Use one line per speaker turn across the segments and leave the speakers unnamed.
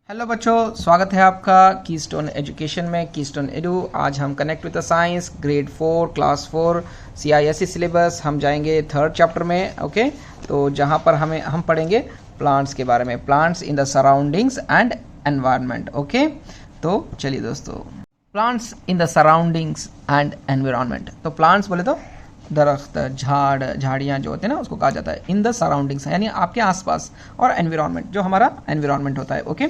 Hello बच्चों, स्वागत है आपका कीस्टोन एजुकेशन में। कीस्टोन एडू आज हम connect with the science grade 4 class 4 CISE syllabus हम जाएंगे थर्ड चैप्टर में। ओके, तो जहाँ पर हम पढ़ेंगे प्लांट्स के बारे में, plants in the surroundings and environment. Okay, तो चलिए दोस्तों, plants in the surroundings and environment. तो प्लांट्स बोले तो दरख्त, झाड़ियाँ जो होते हैं ना, उसको कहा जाता है इन द सराउंडिंग्स, यानी आपके आसपास, और एनवायरनमेंट जो हमारा एनवायरनमेंट होता है। Okay,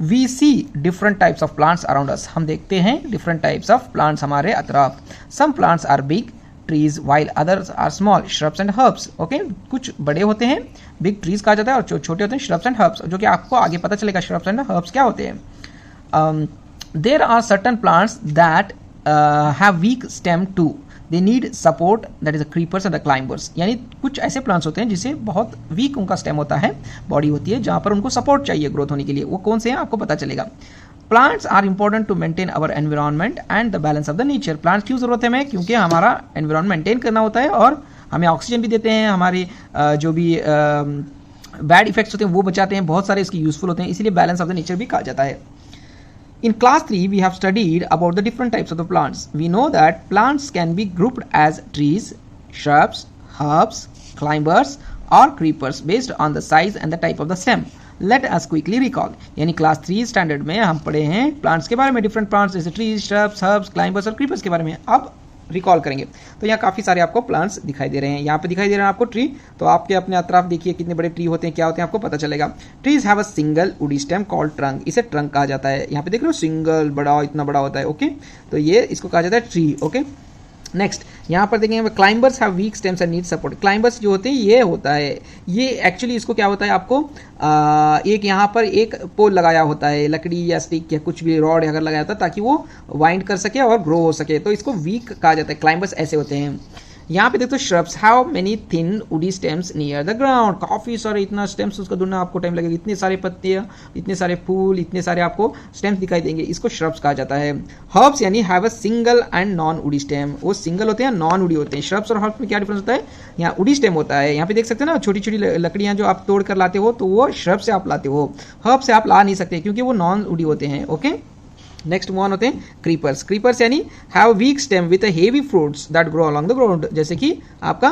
we see different types of plants around us. हम देखते हैं डिफरेंट टाइप्स ऑफ प्लांट्स हमारे अतराफ। Some plants are big trees while others are small shrubs and herbs. Okay, कुछ बड़े होते हैं, बिग ट्रीज कहा जाता है, और जो छोटे होते हैं श्रब्स एंड हर्ब्स, जो कि आपको आगे पता चलेगा श्रब्स एंड हर्ब्स क्या होते हैं। There are certain plants that have weak stem too, they need support, that is the creepers and the climbers. यानी कुछ ऐसे प्लांट्स होते हैं जिसे बहुत वीक उनका स्टेम होता है, बॉडी होती है, जहाँ पर उनको सपोर्ट चाहिए ग्रोथ होने के लिए। वो कौन से हैं आपको पता चलेगा। Plants are important to maintain our environment and the balance of the nature. Plants क्यों जरूरत है हमें? क्योंकि हमारा एनवायरनमेंट मेंटेन करना होता है और हमें ऑक्सीजन भी देते हैं, हमारे जो भी बैड इफेक्ट्स होते हैं वो बचाते हैं, बहुत सारे इसके यूजफुल होते हैं, इसीलिए बैलेंस ऑफ द नेचर भी कहा जाता है। In class 3, we have studied about the different types of the plants. We know that plants can be grouped as trees, shrubs, herbs, climbers, or creepers based on the size and the type of the stem. Let us quickly recall. यानी class 3 standard में हम पढ़े हैं plants के बारे में, different plants जैसे trees, shrubs, herbs, climbers और creepers के बारे में। अब रिकॉल करेंगे तो यहाँ काफ़ी सारे आपको प्लांट्स दिखाई दे रहे हैं। यहाँ पे दिखाई दे रहे हैं आपको ट्री, तो आपके अपने अतराफ देखिए कितने बड़े ट्री होते हैं, क्या होते हैं आपको पता चलेगा। Trees have a single woody stem called trunk, इसे ट्रंक कहा जाता है। यहाँ पे देख रहे हो सिंगल, बड़ा, इतना बड़ा होता है। ओके, तो ये इसको कहा जाता है ट्री। ओके, नेक्स्ट यहाँ पर देखेंगे climbers have week stems and need support. Climbers जो होते हैं ये होता है, ये एक्चुअली इसको क्या होता है आपको एक यहाँ पर एक पोल लगाया होता है, लकड़ी या स्टिक या कुछ भी रॉड अगर लगाया होता है ताकि वो वाइंड कर सके और ग्रो हो सके, तो इसको वीक कहा जाता है। क्लाइंबर्स ऐसे होते हैं। यहाँ पे देखो shrubs have many thin woody stems near the ground. काफ़ी सारे, इतना स्टेम्स उसका ढूंढना आपको टाइम लगेगा, इतने सारे पत्ते, इतने सारे फूल, इतने सारे आपको स्टेम्स दिखाई देंगे, इसको श्रब्स कहा जाता है। हर्ब्स यानी have a single and non woody stem, वो सिंगल होते हैं, नॉन वुडी होते हैं। श्रब्स और हर्ब्स में क्या डिफरेंस होता है? यहाँ वुडी स्टेम होता है, यहाँ पे देख सकते हैं ना, छोटी छोटी लकड़ियाँ जो आप तोड़ कर लाते हो तो वो श्रब से आप लाते हो, हर्ब से आप ला नहीं सकते क्योंकि वो नॉन वुडी होते हैं। ओके, नेक्स्ट वन होते हैं क्रीपर्स। क्रीपर्स यानी have weak stem with heavy fruits that grow along the ground, जैसे कि आपका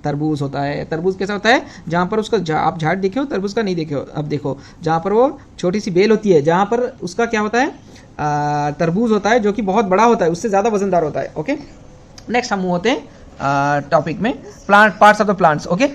तरबूज होता है। तरबूज कैसा होता है? जहाँ पर उसका आप झाड़ देखे हो, तरबूज का नहीं देखे हो, अब देखो जहाँ पर वो छोटी सी बेल होती है, जहाँ पर उसका क्या होता है तरबूज होता है, जो कि बहुत बड़ा होता है, उससे ज़्यादा वजनदार होता है। ओके, नेक्स्ट हम होते हैं टॉपिक में plant, parts of the plants. Okay,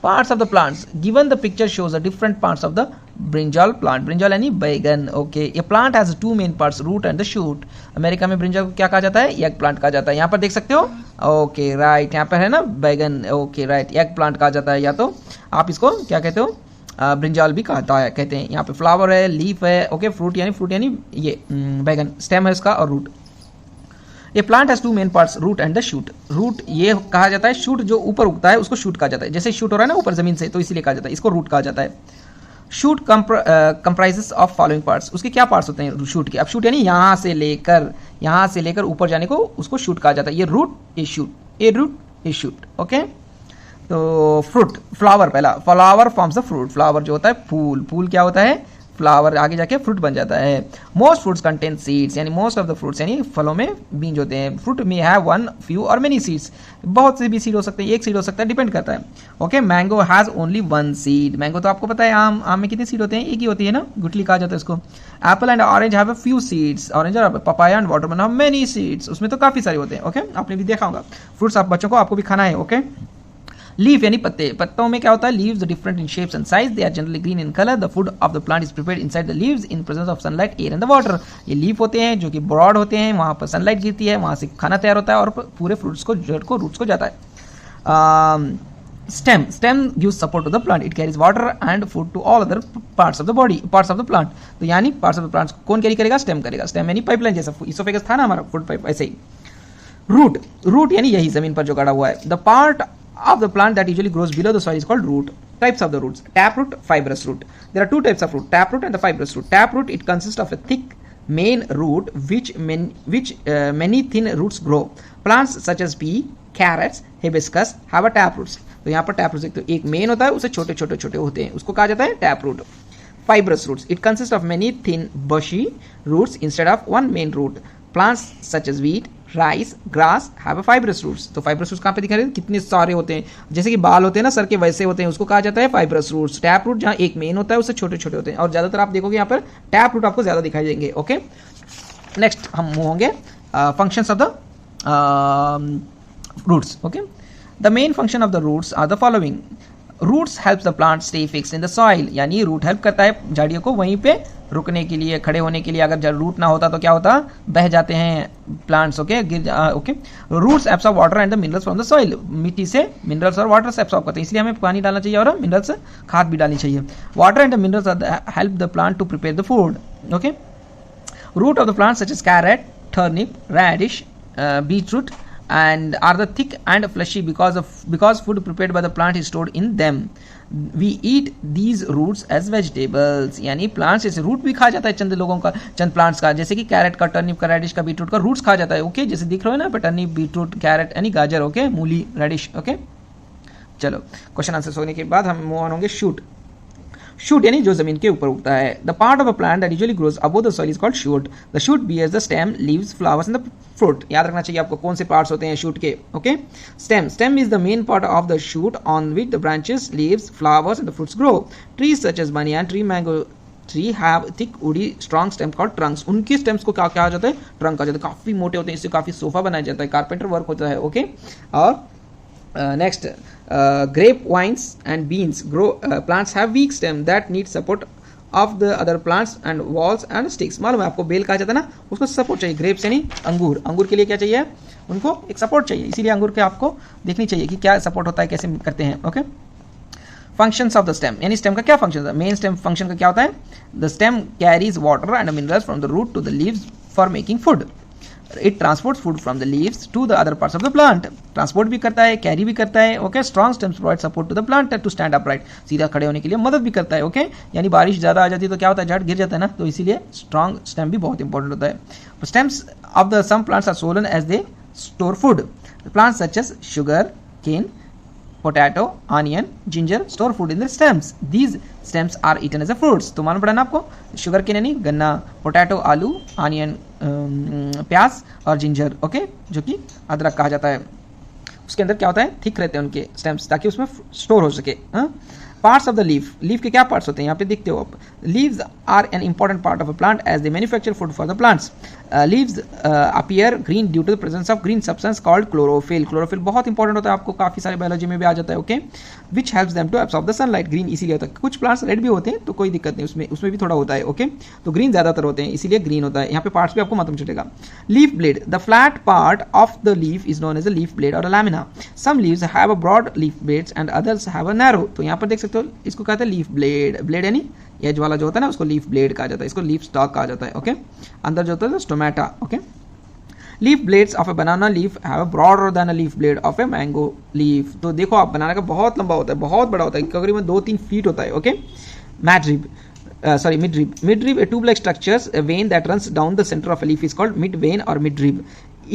parts of the plants. Given the picture shows the different parts of the brinjal plant. Brinjal यानी बैगन। Okay, a plant has two main parts, root and the shoot. America में brinjal को क्या कहा जाता है? Egg plant कहा जाता है। यहाँ पर देख सकते हो। ओके, राइट, यहाँ पर है ना बैगन। ओके, राइट, एग प्लांट कहा जाता है, या तो आप इसको क्या कहते हो, ब्रिंजल भी कहते हैं। यहाँ पे फ्लावर है, लीफ है। ओके, फ्रूट यानी ये बैगन, स्टेम है इसका, और root. A plant has two main parts, root and the shoot. Root ये कहा जाता है, शूट जो ऊपर उगता है उसको शूट कहा जाता है, जैसे शूट हो रहा है ना ऊपर जमीन से, तो इसीलिए कहा जाता है, इसको रूट कहा जाता है। Shoot comprises of following parts. उसके क्या पार्ट्स होते हैं शूट के? अब शूट यानी यहाँ से लेकर ऊपर जाने को उसको शूट कहा जाता है। ये रूट, ये शूट, ये रूट, ये शूट। ओके, तो फ्रूट, फ्लावर, पहला flower forms the fruit. Flower जो होता है फूल, फूल क्या होता है? फ्लावर, आगे जाके फ्रूट बन जाता है। मोस्ट फ्रूट्स कंटेन सीड्स, यानी मोस्ट ऑफ द फ्रूट्स यानी फलों में बीज होते हैं। फ्रूट में हैव वन, फ्यू और मेनी सीड्स, बहुत से भी सीड हो सकते हैं, एक सीड हो सकता है, डिपेंड करता है। Okay, mango has only one seed. Mango तो आपको पता है, आम में कितने सीड होते हैं? एक ही होती है ना, गुठली कहा जाता है इसको। Apple and orange have a few seeds. Orange और papaya and watermelon have many seeds, उसमें तो काफी सारे होते हैं। ओके, आपने भी देखा होगा। फ्रूट्स आप बच्चों को आपको भी खाना है। ओके, लीफ यानी पत्ते, पत्तों में क्या होता है? Leaves different in shapes and size, they are generally green in colour. The food of the plant is prepared inside the leaves in presence of sunlight, air and the water. ये लीफ होते हैं जो कि ब्रॉड होते हैं, वहां पर सनलाइट गिरती है, वहां से खाना तैयार होता है और पूरे फ्रूट्स को, जड़ को, रूट्स को जाता है। Stem gives support to the plant, it carries water and food to all other parts of the body, parts of the plant. तो यानी पार्ट्स ऑफ द प्लांट कौन कैरी करेगा? स्टेम करेगा। स्टेम यानी पाइपलाइन जैसा, इसोफेगस था ना हमारा फूड पाइप, ऐसे ही। रूट, रूट यानी यही जमीन पर जो गड़ा हुआ है। The part of the plant that usually grows below the soil is called root. Types of the roots: taproot, fibrous root. There are two types of root, taproot and the fibrous root. Taproot, it consists of a thick main root which many thin roots grow. Plants such as pea, carrots, hibiscus have a taproots. तो यहाँ पर taproots एक main होता है, उसे छोटे छोटे होते हैं, उसको कहा जाता है taproot. fibrous roots. It consists of many thin bushy roots instead of one main root. Plants such as wheat, rice, grass have a fibrous roots. तो फाइब्रस रूट्स कहाँ पे दिखा रहे हैं, कितने सारे होते हैं, जैसे कि बाल होते हैं ना सर के, वैसे होते हैं, उसको कहा जाता है फाइब्रस रूट्स. टैप रूट जहाँ एक मेन होता है उससे छोटे छोटे होते हैं, और ज्यादातर आप देखोगे यहाँ पर टैप रूट आपको ज्यादा दिखाई देंगे. ओके, नेक्स्ट हम मूव होंगे functions of the roots. Okay, the main function of the roots are the following. Roots help the plant stay fix in the soil, यानी रूट हेल्प करता है झाड़ियों को वहीं पे रुकने के लिए, खड़े होने के लिए. अगर रूट ना होता तो क्या होता, बह जाते हैं plants. Okay, okay. Roots absorb water and the minerals from the soil, मिट्टी से मिनरल्स और वाटर से एब्सॉर्ब करते हैं, इसलिए हमें पानी डालना चाहिए और मिनरल्स खाद भी डालनी चाहिए. Water and the minerals help the plant to prepare the food. Okay, root of the plant such as carrot, turnip, radish, beetroot and are the thick and fleshy because food prepared by the plant is stored in them. We eat these roots as vegetables, यानी plants जैसे root भी खा जाता है चंद लोगों का, चंद plants का, जैसे कि कैरेट का, टर्निप का, रेडिश का, बीटरूट का रूट्स खा जाता है. ओके, जैसे दिख रहे हो ना टर्निप, बीटरूट, कैरेट यानी गाजर, ओके, मूली, रेडिश. ओके, चलो क्वेश्चन आंसर होने के बाद हम मूव ऑन होंगे शूट. शूट यानी जो जमीन के ऊपर उगता है. The part of a plant that usually grows above the soil is called shoot. The shoot bears the stem, leaves, flowers and the fruit. याद रखना चाहिए आपको कौन से पार्ट्स होते हैं शूट के. Okay, stem is the main part of the shoot on which the branches, leaves, flowers and the fruits grow. Trees such as banyan tree, mango tree have thick woody strong stem called trunks. उनकी stems को क्या कहा जाता है, trunk कहा जाता है. काफी मोटे होते हैं, इससे काफी सोफा बनाया जाता है, कारपेंटर वर्क होता है. ओके, और next, grape vines and beans grow. Plants have weak stem that need support of the other plants and walls and sticks. मालूम है आपको, बेल कहा जाता है ना, उसको सपोर्ट चाहिए. ग्रेप्स यानी अंगूर, अंगूर के लिए क्या चाहिए, उनको एक सपोर्ट चाहिए, इसीलिए अंगूर के आपको देखनी चाहिए कि क्या सपोर्ट होता है, कैसे करते हैं. Okay, functions of the stem, यानी स्टेम का क्या फंक्शन है. मेन स्टेम फंक्शन का क्या होता है, the stem carries water and minerals from the root to the leaves for making food. It transports food from the leaves to the other parts of the plant. Transport भी करता है, carry भी करता है. Okay, strong stems provide support to the plant to stand upright. सीधा खड़े होने के लिए मदद भी करता है. ओके, यानी बारिश ज़्यादा आ जाती है तो क्या होता है, झाड़ गिर जाता है ना, तो इसीलिए स्ट्रॉन्ग स्टेम भी बहुत इंपॉर्टेंट होता है. Stems of the some plants are swollen as they store food. Plants such as sugar cane, potato, onion, ginger store food in the stems. These stems are eaten as a fruits. तो मालूम पड़ा ना आपको, sugar cane यानी गन्ना, potato आलू, onion प्याज, और जिंजर, ओके, जो कि अदरक कहा जाता है. उसके अंदर क्या होता है, थिक रहते हैं उनके स्टेम्स ताकि उसमें स्टोर हो सके. Parts of the leaf, leaf के क्या पार्ट्स होते हैं यहाँ पे देखते हो आप. Leaves are an important part of a plant as they manufacture food for the plants. Leaves appear green due to the presence of green substance called chlorophyll. Chlorophyll बहुत इंपॉर्टेंट होता है, आपको काफी सारे बायोलॉजी में भी आ जाता है. Okay, which helps them to absorb the sunlight. Green इसीलिए होता है, कुछ प्लांट्स रेड भी होते हैं तो कोई दिक्कत नहीं, उसमें भी थोड़ा होता है. ओके, तो ग्रीन ज्यादातर होते हैं इसीलिए ग्रीन होता है. यहाँ पे पार्ट्स भी आपको मालूम चलेगा. Leaf blade, the flat part of the leaf is known as a leaf blade or a lamina. Some leaves have a broad leaf blades and others have a narrow. तो यहाँ पर देख सकते हो, इसको कहते हैं लीफ ब्लेड. ब्लेड यानी एज वाला जो होता है ना, उसको लीफ ब्लेड कहा जाता है, इसको लीफ स्टॉक कहा जाता है. ओके, अंदर जो होता है stomata. Okay, leaf blades of A banana leaf have a broader then a leaf blade of a mango leaf. तो देखो आप, बनाना का बहुत लंबा होता है, बहुत बड़ा होता है, करीबन 2-3 फीट होता है. Okay, midrib, a tube-like structures, a vein that runs down the center of a leaf is called midvein or midrib.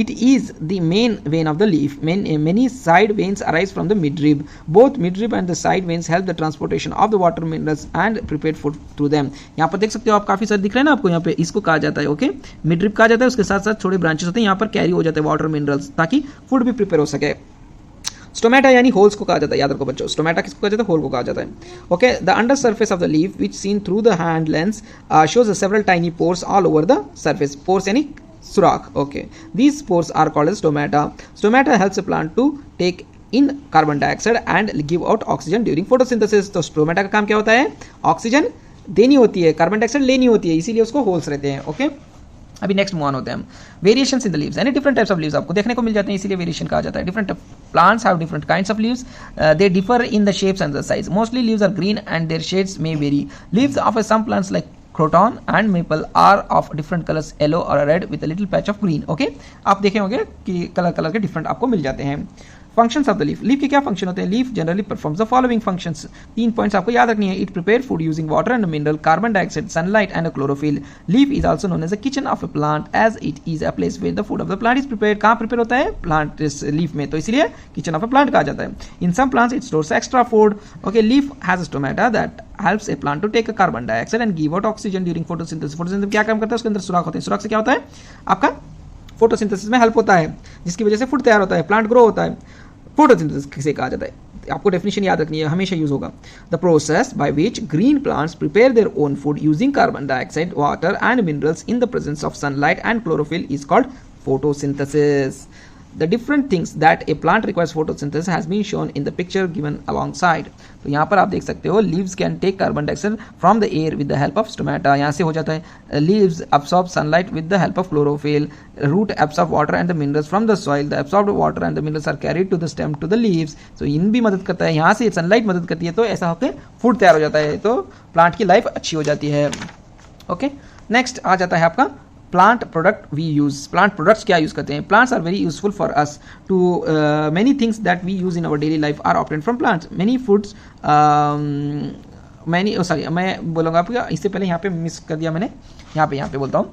It is the main vein of the leaf. Many side veins arise from the midrib. Both midrib and the side veins help the transportation of the water, minerals and prepared food through them. यहाँ पर देख सकते हो आप, काफी सारे दिख रहे हैं ना आपको, यहाँ पे इसको कहा जाता है. ओके, midrib कहा जाता है, उसके साथ साथ छोटे ब्रांचेस होते हैं, यहाँ पर कैरी हो जाते हैं वाटर मिनरल्स ताकि फूड भी प्रिपेयर हो सके. स्टोमेटा यानी होल्स को कहा जाता है, याद रखो बच्चों, स्टोमेटा किसको कहा जाता है, होल को कहा जाता है. Okay, the under surface of the leaf which seen through the hand lens shows several tiny pores all over the surface. Pores यानी सुराख. Okay, these pores are called as stomata. Stomata helps a plant to take in carbon dioxide and give out oxygen during photosynthesis. तो stomata का काम क्या होता है, oxygen देनी होती है, कार्बन डाइऑक्साइड लेनी होती है, इसीलिए उसको होल्स रहते हैं. ओके, अभी नेक्स्ट मूव ऑन होते हैं हम. वेरिएशंस इन द लीव्स, यानी डिफरेंट टाइप्स ऑफ लीव्स आपको देखने को मिल जाते हैं, इसीलिए वेरिएशन कहा जाता है. Different plants have different kinds of leaves. They differ in the shapes and the size. Mostly leaves are green and their shades may vary. Leaves of some plants like croton and maple are of different colors, yellow or red with a little patch of green. Okay, आप देखे होंगे कि colour के different आपको मिल जाते हैं. Functions of the leaf, leaf के क्या फंक्शन होते हैं? Leaf generally performs the following functions, 3 points आपको याद रखनी है। It prepare food using water and mineral, carbon dioxide, sunlight and chlorophyll. Leaf is also known as the kitchen of a plant as it is a place where the food of the plant is prepared. कहाँ prepare होता है? Plant leaf में, तो इसलिए kitchen of a plant कहा जाता है। In some plants it stores extra food. Okay, leaf has a stomata that helps a plant to take a carbon dioxide and give out oxygen during photosynthesis। photosynthesis क्या काम करता है? उसके अंदर सुराख होते हैं। सुराख से क्या होता है? आपका फोटोसिंथेसिस में हेल्प होता है, जिसकी वजह से फूड तैयार होता है, प्लांट ग्रो होता है। फोटोसिंथेसिस किसे कहा जाता है? आपको डेफिनेशन याद रखनी है, हमेशा यूज होगा। The process by which green plants prepare their own food using carbon dioxide, water and minerals in the presence of sunlight and chlorophyll is called photosynthesis। The different things that a plant requires photosynthesis has been shown in the picture given alongside। तो यहाँ पर आप देख सकते हो leaves can take carbon dioxide from the air with the help of stomata। यहाँ से हो जाता है leaves absorb sunlight with the help of chlorophyll, root absorb water and the minerals from the soil, the absorbed water and the minerals are carried to the stem to the leaves। so इन भी मदद करता है, यहाँ से sunlight मदद करती है, तो ऐसा होकर फूड तैयार हो जाता है, तो प्लांट की लाइफ अच्छी हो जाती है। ओके, नेक्स्ट आ जाता है आपका plant product we use. Plant products क्या यूज करते हैं? Plants are very useful for us to many things that we use in our daily life are obtained from plants. Many foods sorry मैं बोलूँगा आपको, इससे पहले यहाँ पे मिस कर दिया मैंने, यहाँ पे बोलता हूँ।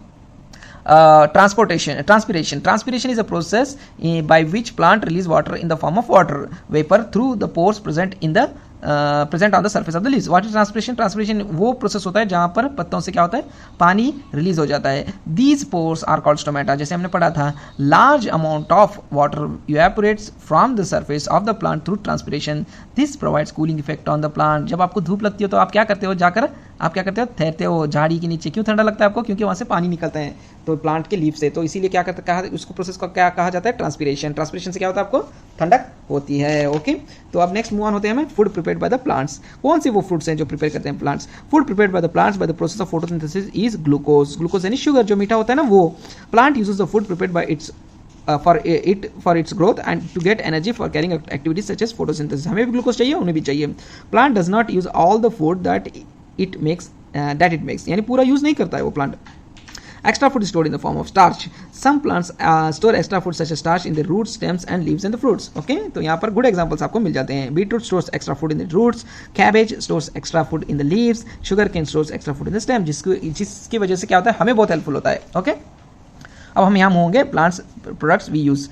Transpiration is a process by which plant release water in the form of water vapor through the pores present on the surface of the leaves। What is transpiration? Transpiration वो प्रोसेस होता है जहाँ पर पत्तों से क्या होता है? पानी रिलीज हो जाता है। These pores are called stomata। जैसे हमने पढ़ा था, large amount of water evaporates from the surface of the plant through transpiration। This provides cooling effect on the plant। जब आपको धूप लगती हो तो आप क्या करते हो? जाकर आप क्या करते हो? ठहरते हो झाड़ी के नीचे। क्यों ठंडा लगता है आपको? क्योंकि वहाँ से पानी निकलता है तो प्लांट के लीफ से, तो इसीलिए क्या करते कहा उसको प्रोसेस को क्या कहा जाता है? ट्रांसपिरेशन। ट्रांसपिरेशन से क्या होता है? आपको ठंडक होती है। ओके, तो अब नेक्स्ट मूव ऑन होते हैं हमें food prepared by the plants. कौन से वो फ्रूट्स हैं जो प्रिपेयर करते हैं plants? Food prepared by the plants by the process of photosynthesis is glucose. Glucose यानी शुगर, जो मीठा होता है ना वो। Plant uses the food prepared by it's for its growth and to get energy for carrying activities such as photosynthesis। हमें भी glucose चाहिए, उन्हें भी चाहिए। Plant does not use all the food that it makes यानी पूरा use नहीं करता है वो plant. Extra food is stored in the form of starch। Some plants store extra food such as starch in the roots, stems and leaves and the fruits। Okay, तो यहाँ पर good examples आपको मिल जाते हैं। Beetroot stores extra food in the roots, cabbage stores extra food in the leaves, sugarcane stores extra food in the stem। जिसकी वजह से क्या होता है? हमें बहुत हेल्पफुल होता है। ओके, अब हम यहाँ होंगे plants products we use.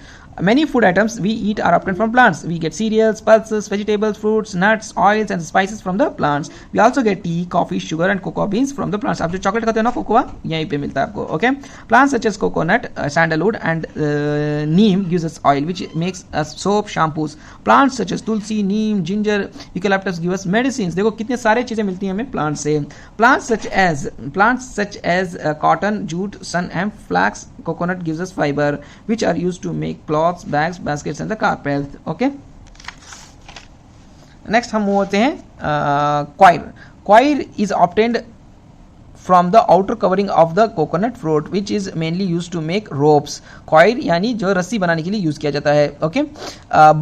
Many food items we eat are obtained from plants। We get cereals, pulses, vegetables, fruits, nuts, oils and spices from the plants। We also get tea, coffee, sugar and cocoa beans from the plants। आप जो chocolate खाते हो ना, cocoa, यहीं पे मिलता है आपको। Okay, plants such as coconut, sandalwood and neem gives us oil which makes us soap, shampoos। Plants such as tulsi, neem, ginger, eucalyptus give us medicines। देखो कितने सारे चीजें मिलती हैं हमें प्लांट से। Plants such as cotton, jute, sun and flax, coconut gives us fiber which are used to make cloth, bags, baskets and the carpet। okay, next हम होते हैं coir is obtained from the outer covering of the coconut fruit which is mainly used to make ropes। coir यानी जो रस्सी बनाने के लिए use किया जाता है। okay,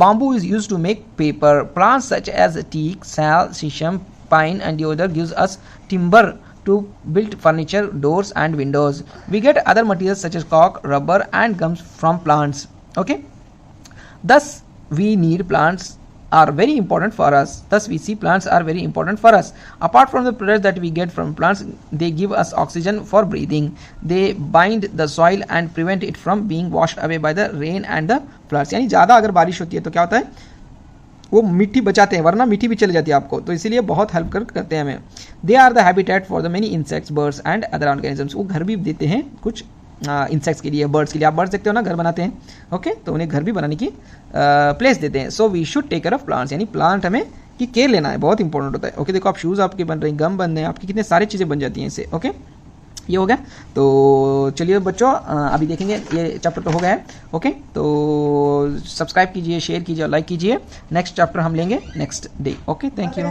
bamboo is used to make paper। plants such as teak, sal, shisham, pine and deodar gives us timber to build furniture, doors and windows। we get other materials such as cork, rubber and gums from plants। okay, thus we need plants are very important for us। thus we see plants are very important for us। apart from the products that we get from plants, they give us oxygen for breathing। they bind the soil and prevent it from being washed away by the rain and the floods। यानी ज़्यादा अगर बारिश होती है तो क्या होता है? वो मिट्टी बचाते हैं, वरना मिट्टी भी चली जाती है आपको, तो इसीलिए बहुत हेल्प करते हैं हमें। They are the habitat for the many insects, birds and other organisms. वो घर भी देते हैं कुछ इंसेक्ट्स के लिए, बर्ड्स के लिए। आप बर्ड्स देखते हो ना, घर बनाते हैं। ओके, तो उन्हें घर भी बनाने की प्लेस देते हैं। So we should take care of plants, यानी प्लांट हमें की केयर लेना है, बहुत इंपॉर्टेंट होता है। ओके, देखो आप शूज़ आपके बन रहे हैं, गम बन रहे हैं, आपकी कितने सारी चीज़ें बन जाती हैं इससे। ओके, ये हो गया। तो चलिए बच्चों, अभी देखेंगे, ये चैप्टर तो हो गया है। ओके, तो सब्सक्राइब कीजिए, शेयर कीजिए और लाइक कीजिए। नेक्स्ट चैप्टर हम लेंगे next day. Okay, thank you.